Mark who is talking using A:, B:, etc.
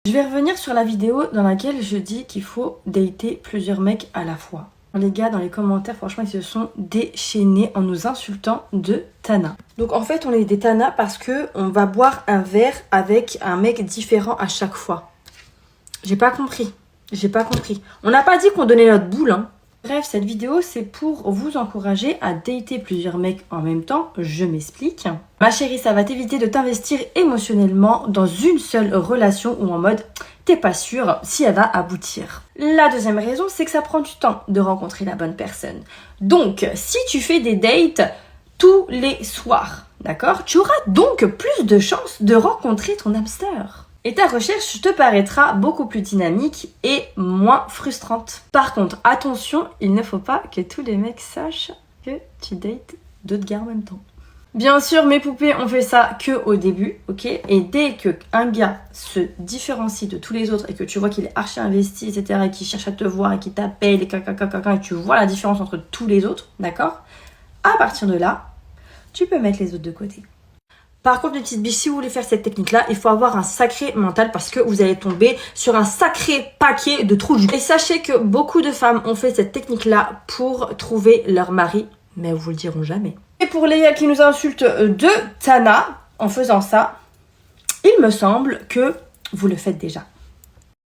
A: Je vais revenir sur la vidéo dans laquelle je dis qu'il faut dater plusieurs mecs à la fois. Les gars, dans les commentaires, franchement, ils se sont déchaînés en nous insultant de Tana. Donc en fait, on est des Tana parce que on va boire un verre avec un mec différent à chaque fois. J'ai pas compris. J'ai pas compris. On n'a pas dit qu'on donnait notre boule, hein. Bref, cette vidéo, c'est pour vous encourager à dater plusieurs mecs en même temps. Je m'explique. Ma chérie, ça va t'éviter de t'investir émotionnellement dans une seule relation ou en mode t'es pas sûr si elle va aboutir. La deuxième raison, c'est que ça prend du temps de rencontrer la bonne personne. Donc, si tu fais des dates tous les soirs, d'accord, tu auras donc plus de chances de rencontrer ton hamster. Et ta recherche te paraîtra beaucoup plus dynamique et moins frustrante. Par contre, attention, il ne faut pas que tous les mecs sachent que tu dates d'autres gars en même temps. Bien sûr, mes poupées, on fait ça que au début, ok? Et dès qu'un gars se différencie de tous les autres et que tu vois qu'il est archi investi, etc., et qu'il cherche à te voir et qu'il t'appelle et que tu vois la différence entre tous les autres, d'accord? À partir de là, tu peux mettre les autres de côté. Par contre, les petites biches, si vous voulez faire cette technique-là, il faut avoir un sacré mental parce que vous allez tomber sur un sacré paquet de trous du cul. Et sachez que beaucoup de femmes ont fait cette technique-là pour trouver leur mari, mais elles vous le diront jamais. Et pour les gars qui nous insultent de Tana, en faisant ça, il me semble que vous le faites déjà.